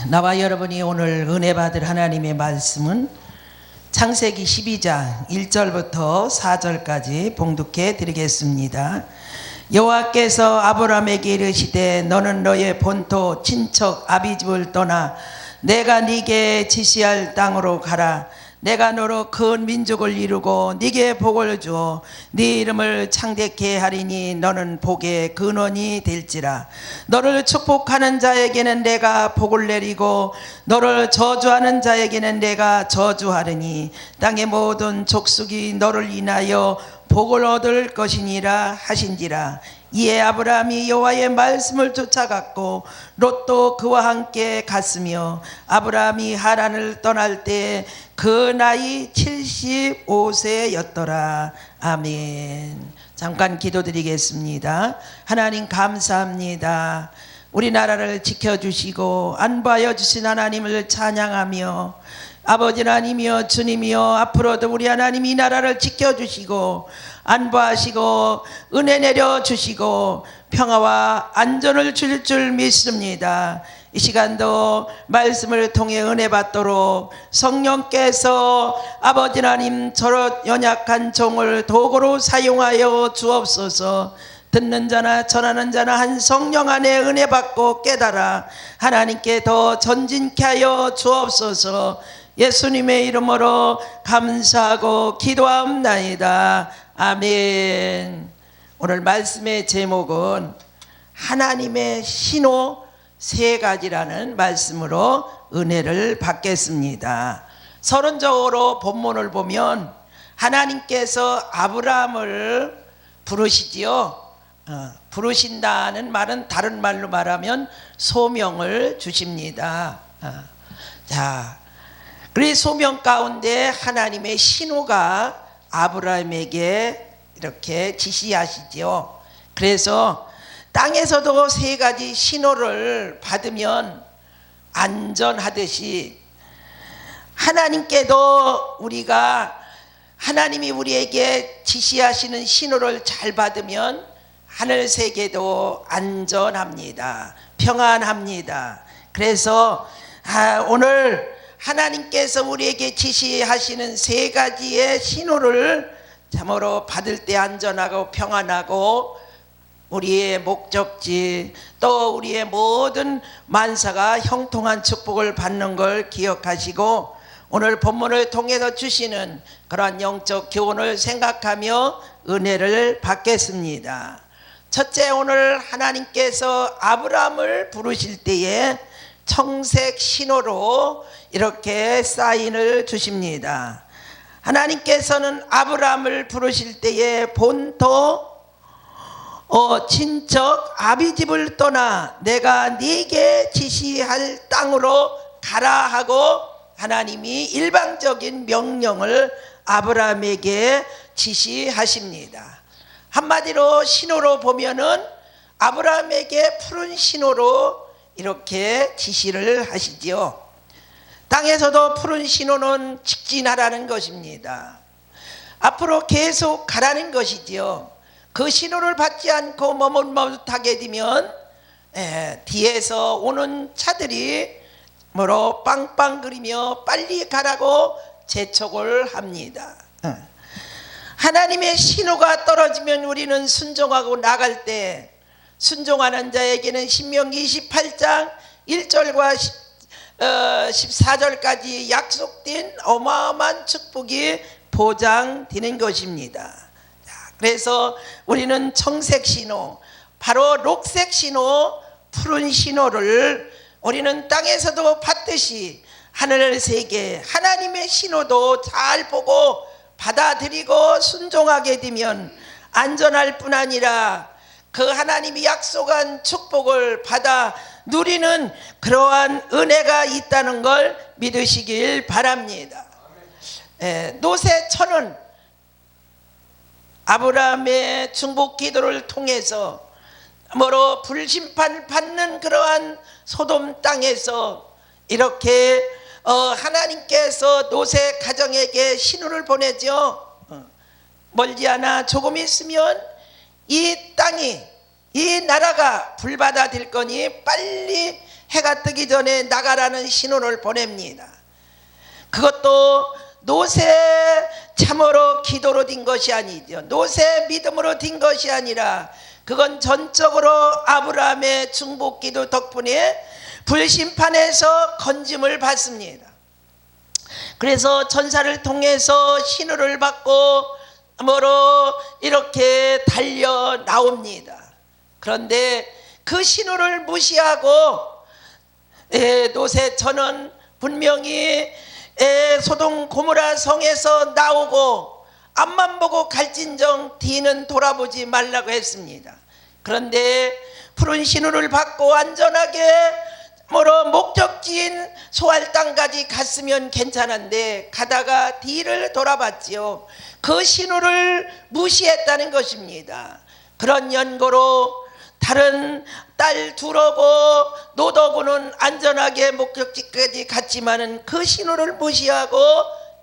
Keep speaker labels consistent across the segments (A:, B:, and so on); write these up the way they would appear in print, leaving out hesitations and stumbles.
A: 나와 여러분이 오늘 은혜 받을 하나님의 말씀은 창세기 12장 1절부터 4절까지 봉독해 드리겠습니다. 여호와께서 아브라함에게 이르시되 너는 너의 본토 친척 아비집을 떠나 내가 네게 지시할 땅으로 가라. 내가 너로 큰 민족을 이루고 네게 복을 주어 네 이름을 창대케 하리니 너는 복의 근원이 될지라. 너를 축복하는 자에게는 내가 복을 내리고 너를 저주하는 자에게는 내가 저주하리니 땅의 모든 족속이 너를 인하여 복을 얻을 것이니라 하신지라. 이에 아브라함이 여호와의 말씀을 쫓아갔고 롯도 그와 함께 갔으며 아브라함이 하란을 떠날 때 그 나이 75세였더라. 아멘. 잠깐 기도드리겠습니다. 하나님 감사합니다. 우리나라를 지켜주시고 안보하여 주신 하나님을 찬양하며 아버지 하나님이여 주님이여 앞으로도 우리 하나님 이 나라를 지켜주시고 안보하시고 은혜 내려주시고 평화와 안전을 줄 줄 믿습니다. 이 시간도 말씀을 통해 은혜 받도록 성령께서 아버지 하나님 저런 연약한 종을 도구로 사용하여 주옵소서. 듣는 자나 전하는 자나 한 성령 안에 은혜 받고 깨달아 하나님께 더 전진케 하여 주옵소서. 예수님의 이름으로 감사하고 기도하옵나이다. 아멘. 오늘 말씀의 제목은 하나님의 신호 세 가지라는 말씀으로 은혜를 받겠습니다. 서론적으로 본문을 보면 하나님께서 아브라함을 부르시지요. 부르신다는 말은 다른 말로 말하면 소명을 주십니다. 자, 그 소명 가운데 하나님의 신호가 아브라함에게 이렇게 지시하시죠. 그래서 땅에서도 세 가지 신호를 받으면 안전하듯이 하나님께도 우리가 하나님이 우리에게 지시하시는 신호를 잘 받으면 하늘 세계도 안전합니다. 평안합니다. 그래서 오늘 하나님께서 우리에게 지시하시는 세 가지의 신호를 참으로 받을 때 안전하고 평안하고 우리의 목적지 또 우리의 모든 만사가 형통한 축복을 받는 걸 기억하시고 오늘 본문을 통해서 주시는 그러한 영적 교훈을 생각하며 은혜를 받겠습니다. 첫째, 오늘 하나님께서 아브라함을 부르실 때에 청색 신호로 이렇게 사인을 주십니다. 하나님께서는 아브라함을 부르실 때에 본토 친척 아비집을 떠나 내가 네게 지시할 땅으로 가라 하고 하나님이 일방적인 명령을 아브라함에게 지시하십니다. 한마디로 신호로 보면은 아브라함에게 푸른 신호로 이렇게 지시를 하시지요. 땅에서도 푸른 신호는 직진하라는 것입니다. 앞으로 계속 가라는 것이지요. 그 신호를 받지 않고 머뭇머뭇하게 되면 뒤에서 오는 차들이 뭐로 빵빵거리며 빨리 가라고 재촉을 합니다. 하나님의 신호가 떨어지면 우리는 순종하고 나갈 때 순종하는 자에게는 신명기 28장 1절과 14절까지 약속된 어마어마한 축복이 보장되는 것입니다. 그래서 우리는 청색 신호, 바로 녹색 신호, 푸른 신호를 우리는 땅에서도 받듯이 하늘 세계 하나님의 신호도 잘 보고 받아들이고 순종하게 되면 안전할 뿐 아니라 그 하나님이 약속한 축복을 받아 누리는 그러한 은혜가 있다는 걸 믿으시길 바랍니다. 노새천은 아브라함의 중복 기도를 통해서 뭐로 불심판 받는 그러한 소돔 땅에서 이렇게 하나님께서 노새 가정에게 신호를 보내죠. 멀지 않아 조금 있으면 이 땅이 이 나라가 불바다 될 거니 빨리 해가 뜨기 전에 나가라는 신호를 보냅니다. 그것도 노새 참으로 기도로 된 것이 아니죠. 노새 믿음으로 된 것이 아니라 그건 전적으로 아브라함의 중보기도 덕분에 불심판에서 건짐을 받습니다. 그래서 천사를 통해서 신호를 받고 뭐로 이렇게 달려 나옵니다. 그런데 그 신호를 무시하고 노새처는 분명히 소돔 고모라 성에서 나오고 앞만 보고 갈진정 뒤는 돌아보지 말라고 했습니다. 그런데 푸른 신호를 받고 안전하게 목적지인 소알 땅까지 갔으면 괜찮은데 가다가 뒤를 돌아봤지요. 그 신호를 무시했다는 것입니다. 그런 연고로 다른 딸 둘하고 노도구는 안전하게 목적지까지 갔지만은 그 신호를 무시하고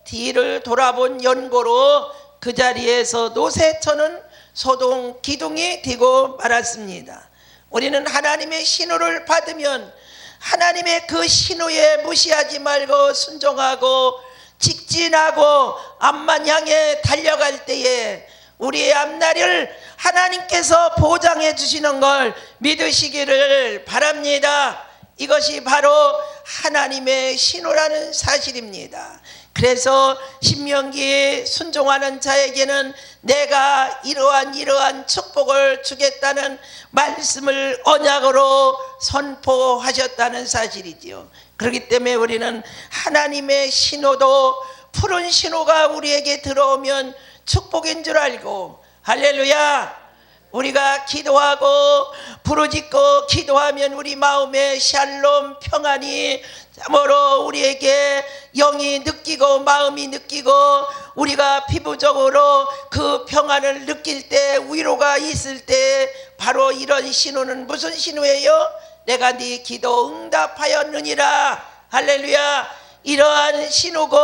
A: 뒤를 돌아본 연고로 그 자리에서 노새처는 소동 기둥이 되고 말았습니다. 우리는 하나님의 신호를 받으면 하나님의 그 신호에 무시하지 말고 순종하고 직진하고 앞만 향해 달려갈 때에 우리의 앞날을 하나님께서 보장해 주시는 걸 믿으시기를 바랍니다. 이것이 바로 하나님의 신호라는 사실입니다. 그래서 신명기에 순종하는 자에게는 내가 이러한 축복을 주겠다는 말씀을 언약으로 선포하셨다는 사실이지요. 그렇기 때문에 우리는 하나님의 신호도 푸른 신호가 우리에게 들어오면 축복인 줄 알고, 할렐루야, 우리가 기도하고 부르짖고 기도하면 우리 마음에 샬롬 평안이 참으로 우리에게 영이 느끼고 마음이 느끼고 우리가 피부적으로 그 평안을 느낄 때, 위로가 있을 때, 바로 이런 신호는 무슨 신호예요? 내가 네 기도 응답하였느니라. 할렐루야. 이러한 신호고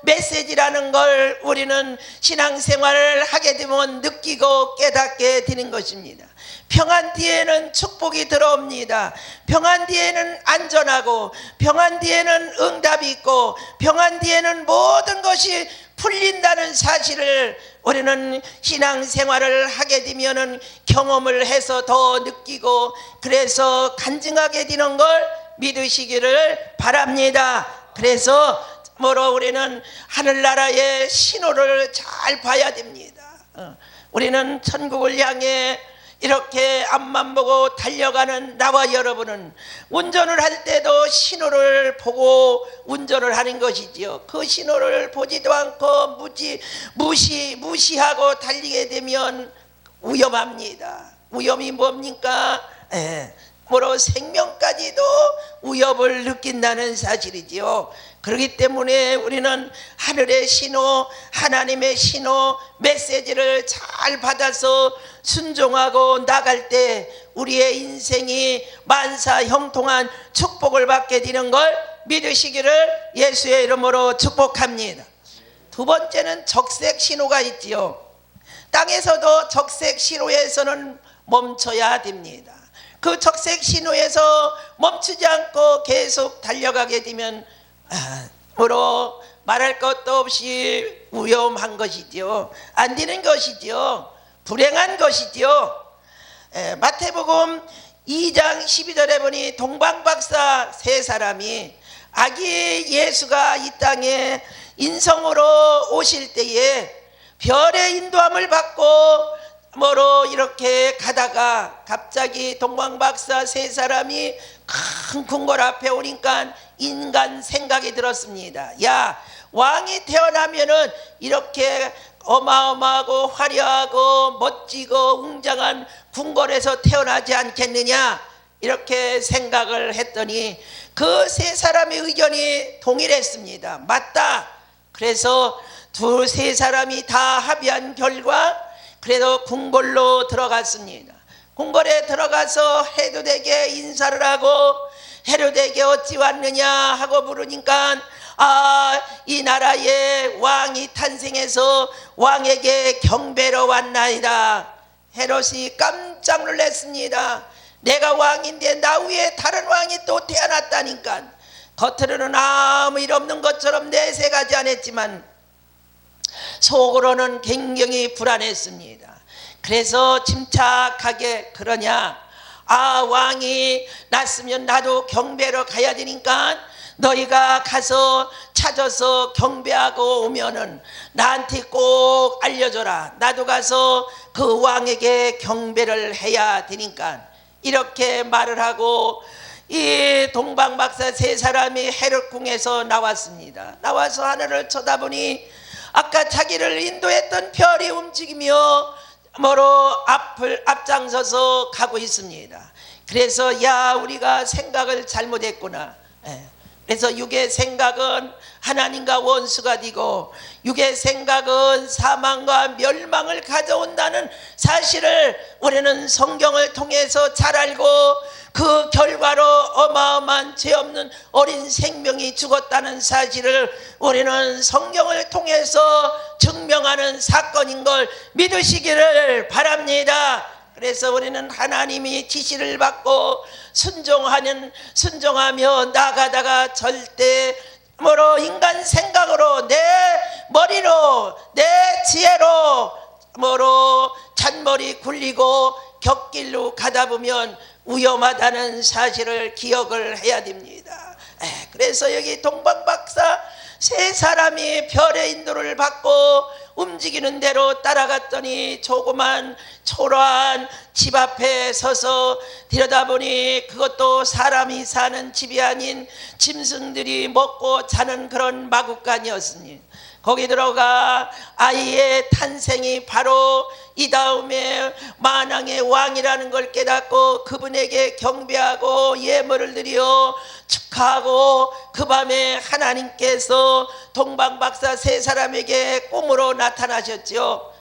A: 메시지라는 걸 우리는 신앙생활을 하게 되면 느끼고 깨닫게 되는 것입니다. 평안 뒤에는 축복이 들어옵니다. 평안 뒤에는 안전하고, 평안 뒤에는 응답이 있고, 평안 뒤에는 모든 것이 풀린다는 사실을 우리는 신앙생활을 하게 되면은 경험을 해서 더 느끼고, 그래서 간증하게 되는 걸 믿으시기를 바랍니다. 그래서 우리는 하늘나라의 신호를 잘 봐야 됩니다. 우리는 천국을 향해 이렇게 앞만 보고 달려가는 나와 여러분은 운전을 할 때도 신호를 보고 운전을 하는 것이지요. 그 신호를 보지도 않고 무시하고 달리게 되면 위험합니다. 위험이 뭡니까? 생명까지도 위협을 느낀다는 사실이지요. 그렇기 때문에 우리는 하늘의 신호, 하나님의 신호, 메시지를 잘 받아서 순종하고 나갈 때 우리의 인생이 만사 형통한 축복을 받게 되는 걸 믿으시기를 예수의 이름으로 축복합니다. 두 번째는 적색 신호가 있지요. 땅에서도 적색 신호에서는 멈춰야 됩니다. 그 적색 신호에서 멈추지 않고 계속 달려가게 되면 말할 것도 없이 위험한 것이죠. 안 되는 것이죠. 불행한 것이죠. 마태복음 2장 12절에 보니 동방박사 세 사람이 아기 예수가 이 땅에 인성으로 오실 때에 별의 인도함을 받고 이렇게 가다가 갑자기 동방박사 세 사람이 큰 궁궐 앞에 오니까 인간 생각이 들었습니다. 야, 왕이 태어나면은 이렇게 어마어마하고 화려하고 멋지고 웅장한 궁궐에서 태어나지 않겠느냐, 이렇게 생각을 했더니 그 세 사람의 의견이 동일했습니다. 맞다. 그래서 세 사람이 다 합의한 결과 그래도 궁궐로 들어갔습니다. 궁궐에 들어가서 헤롯에게 인사를 하고, 헤롯에게 어찌 왔느냐 하고 물으니까 이 나라에 왕이 탄생해서 왕에게 경배로 왔나이다. 헤롯이 깜짝 놀랐습니다. 내가 왕인데 나 위에 다른 왕이 또 태어났다니까. 겉으로는 아무 일 없는 것처럼 내색하지 않았지만 속으로는 굉장히 불안했습니다. 그래서 침착하게, 그러냐, 아, 왕이 났으면 나도 경배로 가야 되니까 너희가 가서 찾아서 경배하고 오면은 나한테 꼭 알려줘라. 나도 가서 그 왕에게 경배를 해야 되니까. 이렇게 말을 하고 이 동방박사 세 사람이 헤롯궁에서 나왔습니다. 나와서 하늘을 쳐다보니 아까 자기를 인도했던 별이 움직이며 앞장서서 가고 있습니다. 그래서 야, 우리가 생각을 잘못했구나. 그래서 육의 생각은 하나님과 원수가 되고 육의 생각은 사망과 멸망을 가져온다는 사실을 우리는 성경을 통해서 잘 알고, 그 결과로 어마어마한 죄 없는 어린 생명이 죽었다는 사실을 우리는 성경을 통해서 증명하는 사건인 걸 믿으시기를 바랍니다. 그래서 우리는 하나님이 지시를 받고 순종하며 나가다가 절대 인간 생각으로, 내 머리로, 내 지혜로 잔머리 굴리고 곁길로 가다 보면 위험하다는 사실을 기억을 해야 됩니다. 그래서 여기 동방박사 세 사람이 별의 인도를 받고 움직이는 대로 따라갔더니 조그만 초라한 집 앞에 서서 들여다보니 그것도 사람이 사는 집이 아닌 짐승들이 먹고 자는 그런 마구간이었으니, 거기 들어가 아이의 탄생이 바로 이 다음에 만왕의 왕이라는 걸 깨닫고 그분에게 경배하고 예물을 드려 축하하고, 그 밤에 하나님께서 동방박사 세 사람에게 꿈으로 나타나셨죠.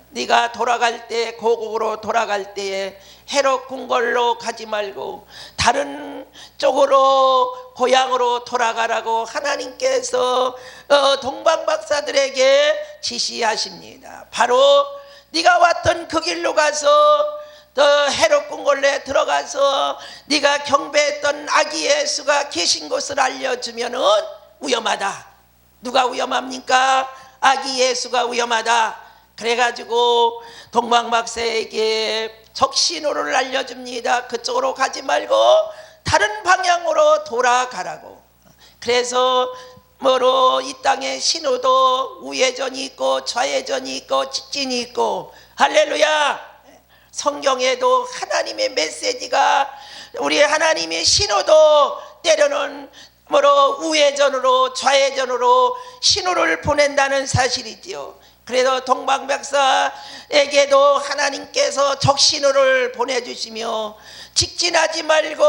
A: 네가 돌아갈 때, 고국으로 돌아갈 때에 헤롯궁궐로 가지 말고 다른 쪽으로 고향으로 돌아가라고 하나님께서 동방박사들에게 지시하십니다. 바로 네가 왔던 그 길로 가서 헤롯궁궐에 들어가서 네가 경배했던 아기 예수가 계신 곳을 알려주면은 위험하다. 누가 위험합니까? 아기 예수가 위험하다. 그래가지고 동방박사에게 적신호를 알려줍니다. 그쪽으로 가지 말고 다른 방향으로 돌아가라고. 그래서 이 땅에 신호도 우회전이 있고 좌회전이 있고 직진이 있고, 할렐루야. 성경에도 하나님의 메시지가, 우리 하나님의 신호도 때로는 우회전으로 좌회전으로 신호를 보낸다는 사실이지요. 그래서 동방박사에게도 하나님께서 적신호를 보내주시며 직진하지 말고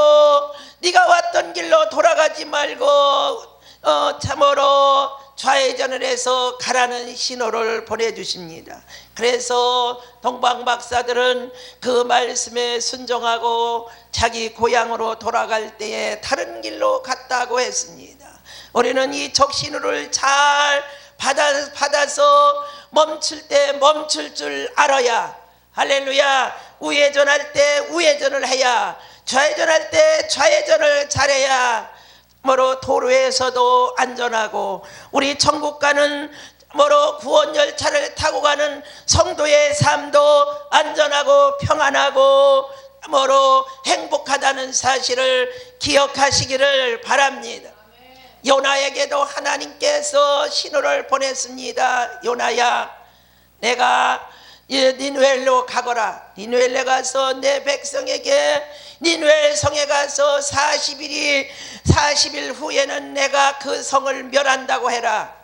A: 네가 왔던 길로 돌아가지 말고 참으로 좌회전을 해서 가라는 신호를 보내주십니다. 그래서 동방박사들은 그 말씀에 순종하고 자기 고향으로 돌아갈 때에 다른 길로 갔다고 했습니다. 우리는 이 적신호를 잘 받아서 멈출 때 멈출 줄 알아야, 할렐루야, 우회전할 때 우회전을 해야, 좌회전할 때 좌회전을 잘해야 도로에서도 안전하고, 우리 천국 가는 구원 열차를 타고 가는 성도의 삶도 안전하고 평안하고 행복하다는 사실을 기억하시기를 바랍니다. 요나에게도 하나님께서 신호를 보냈습니다. 요나야, 내가 니느웨로 가거라. 니느웨에 가서 내 백성에게 니느웨 성에 가서 40일 후에는 내가 그 성을 멸한다고 해라.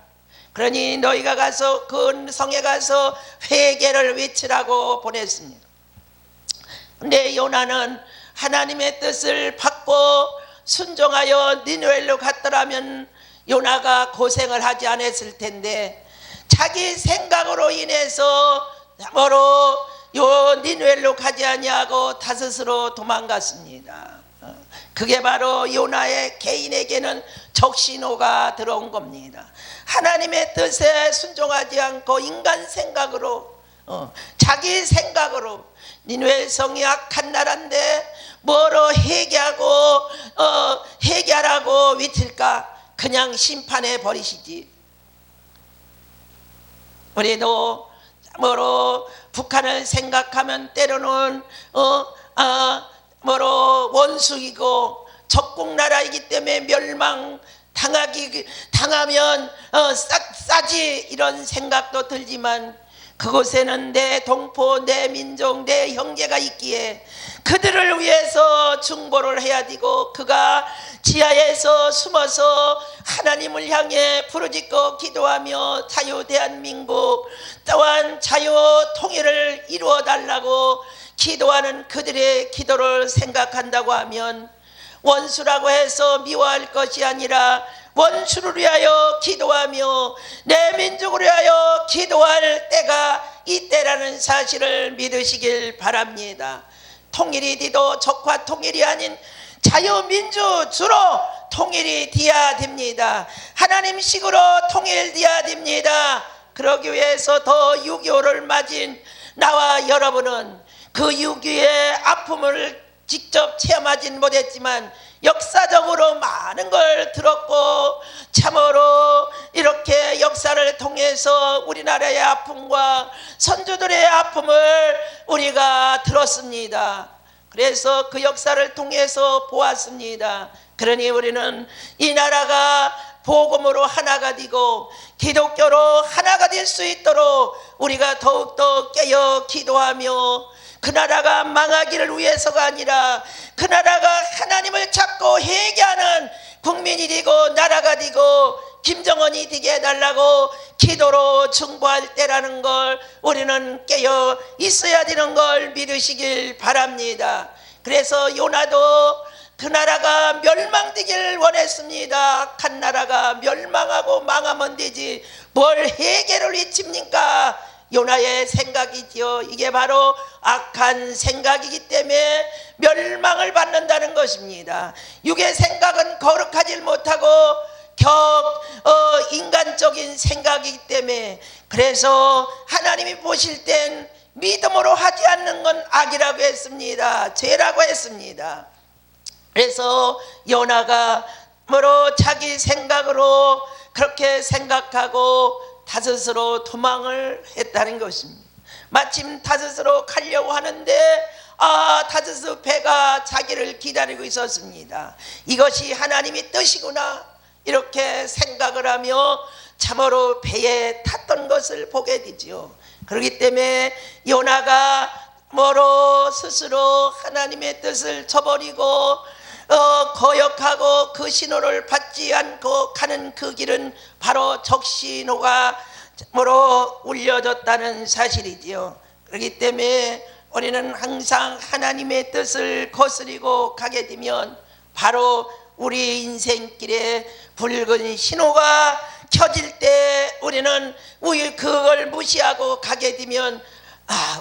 A: 그러니 너희가 가서 그 성에 가서 회개를 외치라고 보냈습니다. 근데 요나는 하나님의 뜻을 받고 순종하여 니느웨로 갔더라면 요나가 고생을 하지 않았을 텐데, 자기 생각으로 인해서 니느웨로 가지 아니하고 다섯으로 도망갔습니다. 그게 바로 요나의 개인에게는 적신호가 들어온 겁니다. 하나님의 뜻에 순종하지 않고 인간 생각으로, 자기 생각으로, 니느웨 성이 악한 나라인데 뭐로 해결하고 외칠까? 그냥 심판해 버리시지. 우리도 뭐로 북한을 생각하면 때로는 뭐로 원수이고 적국 나라이기 때문에 당하면 싸지 이런 생각도 들지만, 그곳에는 내 동포, 내 민족, 내 형제가 있기에 그들을 위해서 중보를 해야 되고, 그가 지하에서 숨어서 하나님을 향해 부르짖고 기도하며 자유 대한민국 또한 자유 통일을 이루어 달라고 기도하는 그들의 기도를 생각한다고 하면, 원수라고 해서 미워할 것이 아니라 원수를 위하여 기도하며 내 민족을 위하여 기도할 때가 이때라는 사실을 믿으시길 바랍니다. 통일이 되도 적화 통일이 아닌 자유민주주로 통일이 되어야 됩니다. 하나님식으로 통일되어야 됩니다. 그러기 위해서 더 6.25를 맞은 나와 여러분은 그 6.25의 아픔을 직접 체험하진 못했지만 역사적으로 많은 걸 들었고, 참으로 이렇게 역사를 통해서 우리나라의 아픔과 선조들의 아픔을 우리가 들었습니다. 그래서 그 역사를 통해서 보았습니다. 그러니 우리는 이 나라가 복음으로 하나가 되고 기독교로 하나가 될 수 있도록 우리가 더욱더 깨어 기도하며, 그 나라가 망하기를 위해서가 아니라 그 나라가 하나님을 찾고 회개하는 국민이 되고 나라가 되고 김정은이 되게 해달라고 기도로 중보할 때라는 걸 우리는 깨어 있어야 되는 걸 믿으시길 바랍니다. 그래서 요나도 그 나라가 멸망되기를 원했습니다. 한 나라가 멸망하고 망하면 되지 뭘 회개를 외칩니까? 요나의 생각이지요. 이게 바로 악한 생각이기 때문에 멸망을 받는다는 것입니다. 육의 생각은 거룩하지 못하고 인간적인 생각이기 때문에, 그래서 하나님이 보실 땐 믿음으로 하지 않는 건 악이라고 했습니다. 죄라고 했습니다. 그래서 요나가 뭐로 자기 생각으로 그렇게 생각하고 다섯으로 도망을 했다는 것입니다. 마침 다섯으로 가려고 하는데 다섯의 배가 자기를 기다리고 있었습니다. 이것이 하나님의 뜻이구나 이렇게 생각을 하며 참으로 배에 탔던 것을 보게 되지요. 그렇기 때문에 요나가 뭐로 스스로 하나님의 뜻을 저버리고 거역하고 그 신호를 받지 않고 가는 그 길은 바로 적신호가 뭐로 울려졌다는 사실이지요. 그렇기 때문에 우리는 항상 하나님의 뜻을 거스리고 가게 되면 바로 우리 인생길에 붉은 신호가 켜질 때 우리는 그걸 무시하고 가게 되면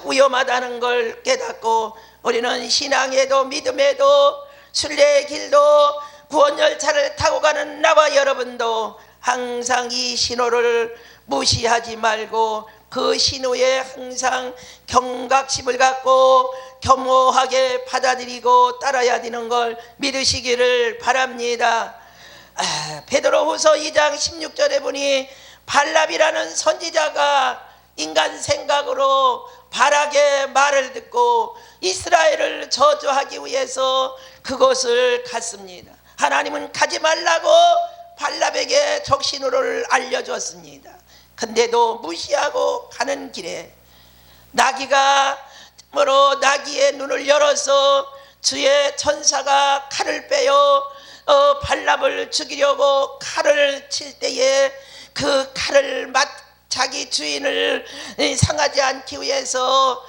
A: 위험하다는 걸 깨닫고, 우리는 신앙에도 믿음에도 순례의 길도 구원 열차를 타고 가는 나와 여러분도 항상 이 신호를 무시하지 말고 그 신호에 항상 경각심을 갖고 겸허하게 받아들이고 따라야 되는 걸 믿으시기를 바랍니다. 베드로후서 2장 16절에 보니 발랍이라는 선지자가 인간 생각으로 바락의 말을 듣고 이스라엘을 저주하기 위해서 그곳을 갔습니다. 하나님은 가지 말라고 발랍에게 적신호를 알려줬습니다. 근데도 무시하고 가는 길에 나귀의 눈을 열어서 주의 천사가 칼을 빼어 발랍을 죽이려고 칼을 칠 때에 그 칼을 자기 주인을 상하지 않기 위해서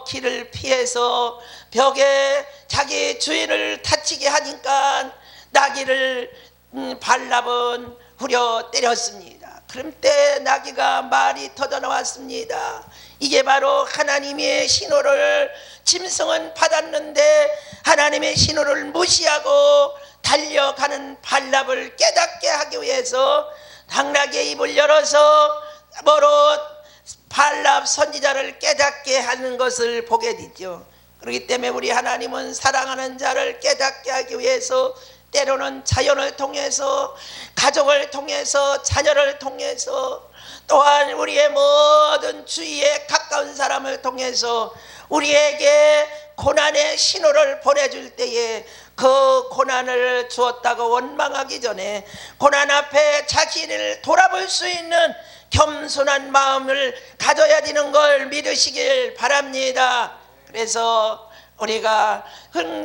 A: 길을 피해서 벽에 자기 주인을 다치게 하니까 나귀를 발랍은 후려 때렸습니다. 그럼 때 나귀가 말이 터져나왔습니다. 이게 바로 하나님의 신호를 짐승은 받았는데 하나님의 신호를 무시하고 달려가는 발랍을 깨닫게 하기 위해서 당나귀의 입을 열어서 발랍 선지자를 깨닫게 하는 것을 보게 되죠. 그렇기 때문에 우리 하나님은 사랑하는 자를 깨닫게 하기 위해서 때로는 자연을 통해서, 가족을 통해서, 자녀를 통해서, 또한 우리의 모든 주위에 가까운 사람을 통해서 우리에게 고난의 신호를 보내줄 때에 그 고난을 주었다고 원망하기 전에 고난 앞에 자신을 돌아볼 수 있는 겸손한 마음을 가져야 되는 걸 믿으시길 바랍니다. 그래서 우리가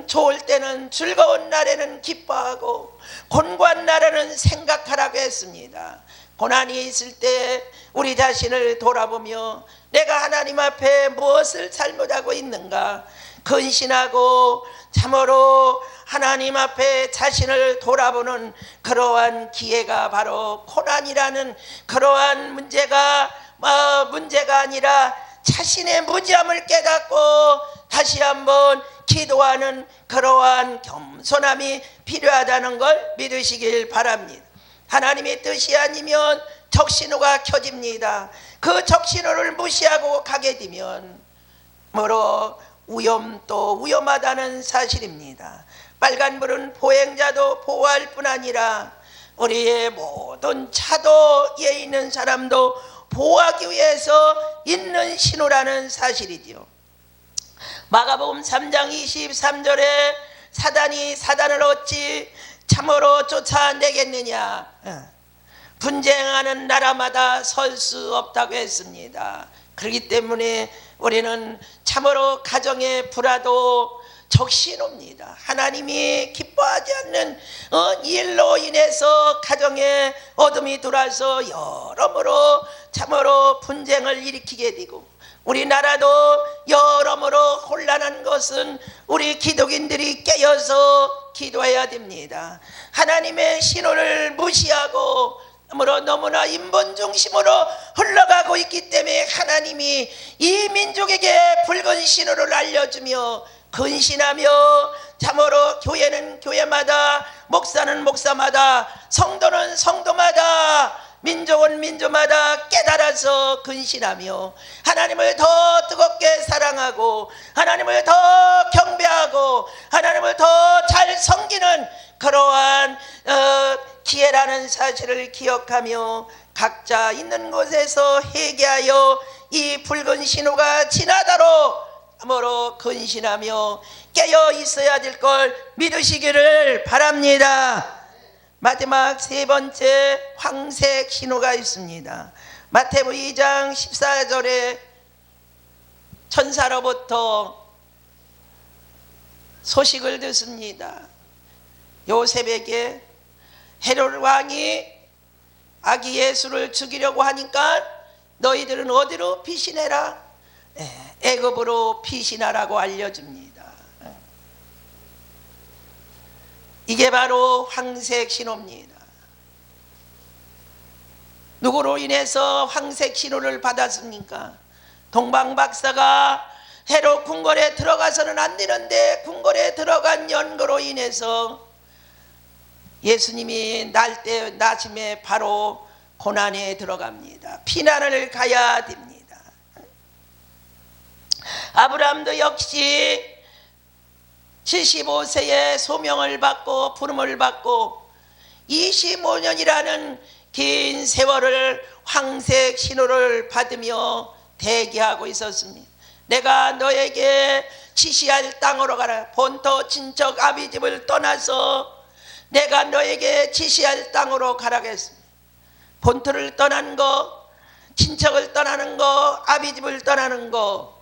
A: 좋을 때는 즐거운 날에는 기뻐하고 곤고한 날에는 생각하라고 했습니다. 고난이 있을 때 우리 자신을 돌아보며 내가 하나님 앞에 무엇을 잘못하고 있는가 근신하고 참으로 하나님 앞에 자신을 돌아보는 그러한 기회가 바로 고난이라는 그러한 문제가 아니라 자신의 무지함을 깨닫고 다시 한번 기도하는 그러한 겸손함이 필요하다는 걸 믿으시길 바랍니다. 하나님의 뜻이 아니면 적신호가 켜집니다. 그 적신호를 무시하고 가게 되면 뭐로 위험도 위험하다는 사실입니다. 빨간불은 보행자도 보호할 뿐 아니라 우리의 모든 차도에 있는 사람도 보호하기 위해서 있는 신호라는 사실이지요. 마가복음 3장 23절에 사단이 사단을 어찌 참으로 쫓아내겠느냐, 분쟁하는 나라마다 설 수 없다고 했습니다. 그렇기 때문에 우리는 참으로 가정의 불화도 적신호입니다. 하나님이 기뻐하지 않는 일로 인해서 가정에 어둠이 들어와서 여러모로 참으로 분쟁을 일으키게 되고 우리나라도 여러모로 혼란한 것은 우리 기독인들이 깨어서 기도해야 됩니다. 하나님의 신호를 무시하고 너무나 인본 중심으로 흘러가고 있기 때문에 하나님이 이 민족에게 붉은 신호를 알려주며 근신하며 참으로 교회는 교회마다, 목사는 목사마다, 성도는 성도마다, 민족은 민족마다 깨달아서 근신하며 하나님을 더 뜨겁게 사랑하고 하나님을 더 경배하고 하나님을 더 잘 섬기는 그러한 기회라는 사실을 기억하며 각자 있는 곳에서 회개하여 이 붉은 신호가 지나도록 참으로 근신하며 깨어 있어야 될 걸 믿으시기를 바랍니다. 마지막 세 번째 황색 신호가 있습니다. 마태복음 2장 14절에 천사로부터 소식을 듣습니다. 요셉에게 헤롯 왕이 아기 예수를 죽이려고 하니까 너희들은 어디로 피신해라? 애굽으로 피신하라고 알려줍니다. 이게 바로 황색 신호입니다. 누구로 인해서 황색 신호를 받았습니까? 동방 박사가 헤롯 궁궐에 들어가서는 안 되는데 궁궐에 들어간 연고로 인해서 예수님이 나심에 바로 고난에 들어갑니다. 피난을 가야 됩니다. 아브라함도 역시 75세에 소명을 받고 부름을 받고 25년이라는 긴 세월을 황색 신호를 받으며 대기하고 있었습니다. 내가 너에게 지시할 땅으로 가라. 본토 친척 아비 집을 떠나서 내가 너에게 지시할 땅으로 가라겠습니다. 본토를 떠난 거, 친척을 떠나는 거, 아비 집을 떠나는 거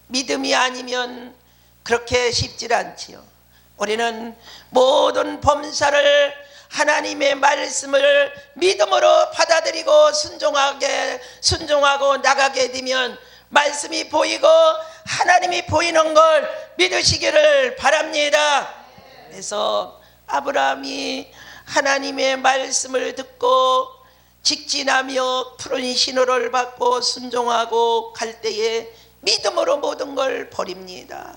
A: 믿음이 아니면 그렇게 쉽지 않지요. 우리는 모든 범사를 하나님의 말씀을 믿음으로 받아들이고 순종하고 나가게 되면 말씀이 보이고 하나님이 보이는 걸 믿으시기를 바랍니다. 그래서 아브라함이 하나님의 말씀을 듣고 직진하며 푸른 신호를 받고 순종하고 갈 때에 믿음으로 모든 걸 버립니다.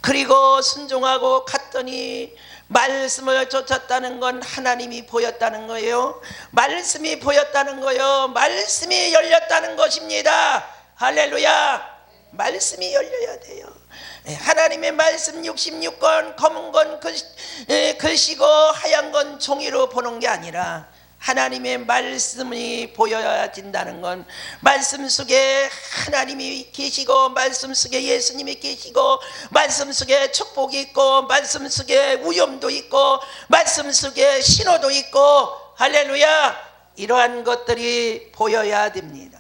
A: 그리고 순종하고 갔더니 말씀을 쫓았다는 건 하나님이 보였다는 거예요. 말씀이 보였다는 거예요. 말씀이 열렸다는 것입니다. 할렐루야. 말씀이 열려야 돼요. 하나님의 말씀 66권, 검은 건 글씨고 하얀 건 종이로 보는 게 아니라 하나님의 말씀이 보여진다는 건 말씀 속에 하나님이 계시고 말씀 속에 예수님이 계시고 말씀 속에 축복이 있고 말씀 속에 위엄도 있고 말씀 속에 신호도 있고 할렐루야, 이러한 것들이 보여야 됩니다.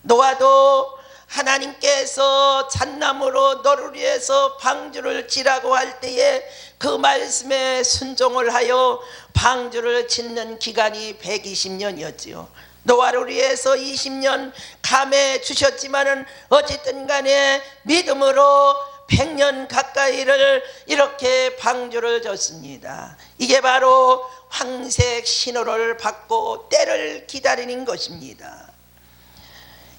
A: 노아도 하나님께서 잣나무로 너를 위해서 방주를 지라고 할 때에 그 말씀에 순종을 하여 방주를 짓는 기간이 120년이었지요. 노아를 위해서 20년 감해 주셨지만은 어쨌든 간에 믿음으로 100년 가까이를 이렇게 방주를 졌습니다. 이게 바로 황색 신호를 받고 때를 기다리는 것입니다.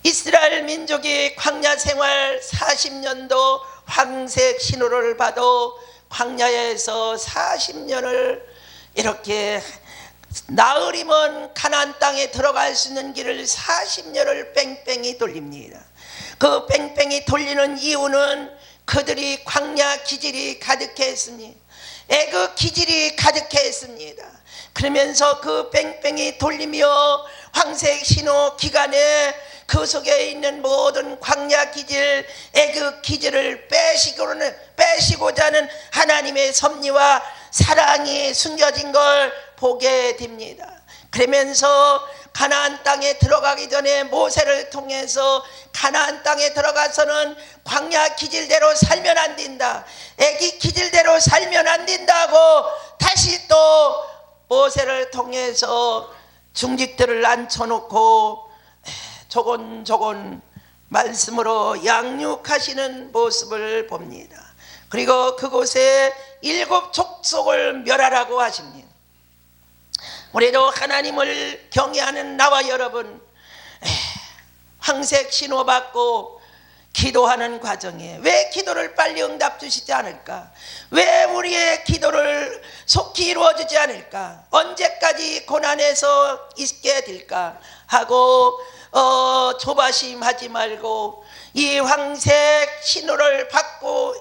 A: 이스라엘 민족이 광야 생활 40년도 황색 신호를 받아 광야에서 40년을 이렇게 나흘이면 가나안 땅에 들어갈 수 있는 길을 40년을 뺑뺑이 돌립니다. 그 뺑뺑이 돌리는 이유는 그들이 광야 기질이 가득했습니다. 애굽 기질이 가득했습니다. 그러면서 그 뺑뺑이 돌리며 황색 신호 기간에 그 속에 있는 모든 광야 기질, 애굽 기질을 빼시고자 하는 하나님의 섭리와 사랑이 숨겨진 걸 보게 됩니다. 그러면서 가나안 땅에 들어가기 전에 모세를 통해서 가나안 땅에 들어가서는 광야 기질대로 살면 안 된다, 애굽 기질대로 살면 안 된다고 다시 또 모세를 통해서 중직들을 앉혀놓고 조곤조곤 말씀으로 양육하시는 모습을 봅니다. 그리고 그곳에 7 족속을 멸하라고 하십니다. 우리도 하나님을 경외하는 나와 여러분, 황색 신호 받고 기도하는 과정에 왜 기도를 빨리 응답 주시지 않을까? 왜 우리의 기도를 속히 이루어지지 않을까? 언제까지 고난에서 있게 될까? 하고 조바심하지 말고 이 황색 신호를 받고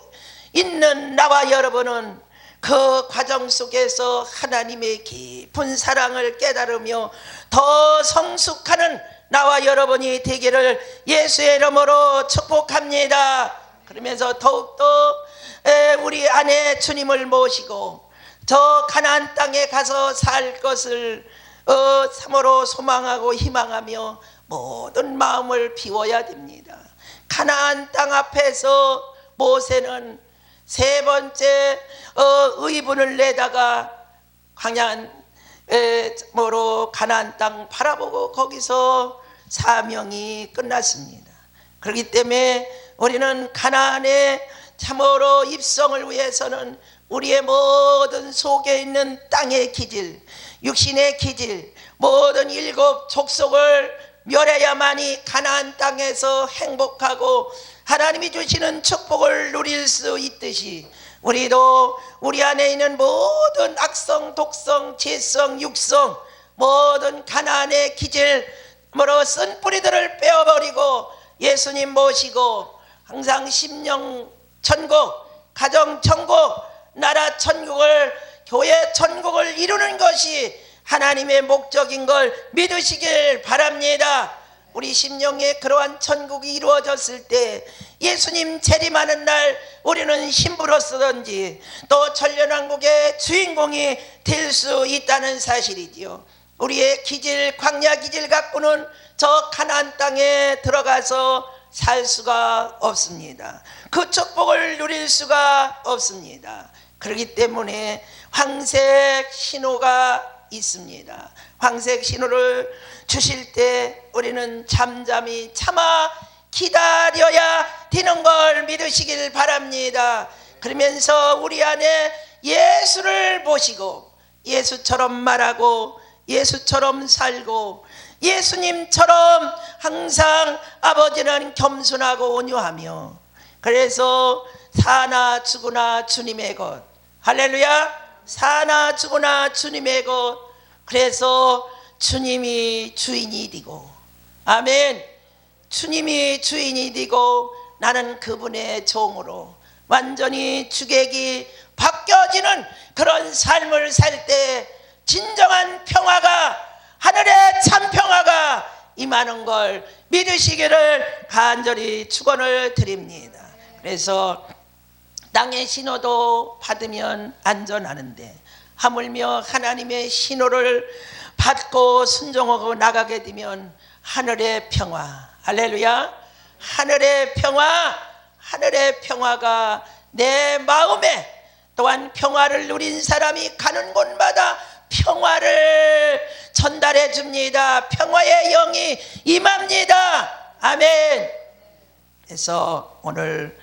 A: 있는 나와 여러분은 그 과정 속에서 하나님의 깊은 사랑을 깨달으며 더 성숙하는 나와 여러분이 되기를 예수의 이름으로 축복합니다. 그러면서 더욱더 우리 안에 주님을 모시고 저 가나안 땅에 가서 살 것을 참으로 소망하고 희망하며 모든 마음을 비워야 됩니다. 가나안 땅 앞에서 모세는 3번째 의분을 내다가 가나안 땅 바라보고 거기서 사명이 끝났습니다. 그렇기 때문에 우리는 가나안의 참으로 입성을 위해서는 우리의 모든 속에 있는 땅의 기질, 육신의 기질, 모든 7 족속을 멸해야만이 가나안 땅에서 행복하고 하나님이 주시는 축복을 누릴 수 있듯이 우리도 우리 안에 있는 모든 악성, 독성, 재성, 육성, 모든 가나안의 기질으로 쓴 뿌리들을 빼어버리고 예수님 모시고 항상 심령 천국, 가정 천국, 나라 천국을, 교회 천국을 이루는 것이 하나님의 목적인 걸 믿으시길 바랍니다. 우리 심령에 그러한 천국이 이루어졌을 때 예수님 재림하는 날 우리는 신부로서든지 또 천년왕국의 주인공이 될 수 있다는 사실이지요. 우리의 기질, 광야 기질 갖고는 저 가나안 땅에 들어가서 살 수가 없습니다. 그 축복을 누릴 수가 없습니다. 그렇기 때문에 황색 신호가 있습니다. 황색 신호를 주실 때 우리는 잠잠히 참아 기다려야 되는 걸 믿으시길 바랍니다. 그러면서 우리 안에 예수를 모시고 예수처럼 말하고 예수처럼 살고 예수님처럼 항상 아버지는 겸손하고 온유하며 그래서 사나 죽으나 주님의 것, 할렐루야, 사나 죽으나 주님의 것, 그래서 주님이 주인이 되고, 아멘, 주님이 주인이 되고 나는 그분의 종으로 완전히 주객이 바뀌어지는 그런 삶을 살 때 진정한 평화가, 하늘의 참 평화가 임하는 걸 믿으시기를 간절히 축원을 드립니다. 그래서 땅의 신호도 받으면 안전하는데 하물며 하나님의 신호를 받고 순종하고 나가게 되면 하늘의 평화, 할렐루야, 하늘의 평화, 하늘의 평화가 내 마음에, 또한 평화를 누린 사람이 가는 곳마다 평화를 전달해 줍니다. 평화의 영이 임합니다. 아멘. 그래서 오늘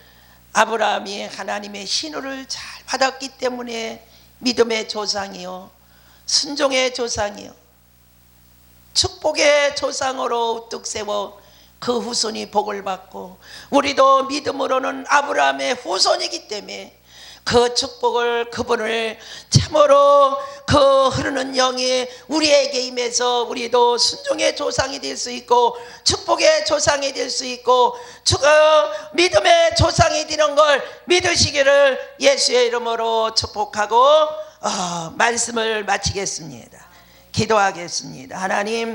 A: 아브라함이 하나님의 신호를 잘 받았기 때문에 믿음의 조상이요, 순종의 조상이요, 축복의 조상으로 우뚝 세워 그 후손이 복을 받고, 우리도 믿음으로는 아브라함의 후손이기 때문에 그 축복을, 그분을 참으로 그 흐르는 영이 우리에게 임해서 우리도 순종의 조상이 될 수 있고 축복의 조상이 될 수 있고 믿음의 조상이 되는 걸 믿으시기를 예수의 이름으로 축복하고 말씀을 마치겠습니다. 기도하겠습니다. 하나님,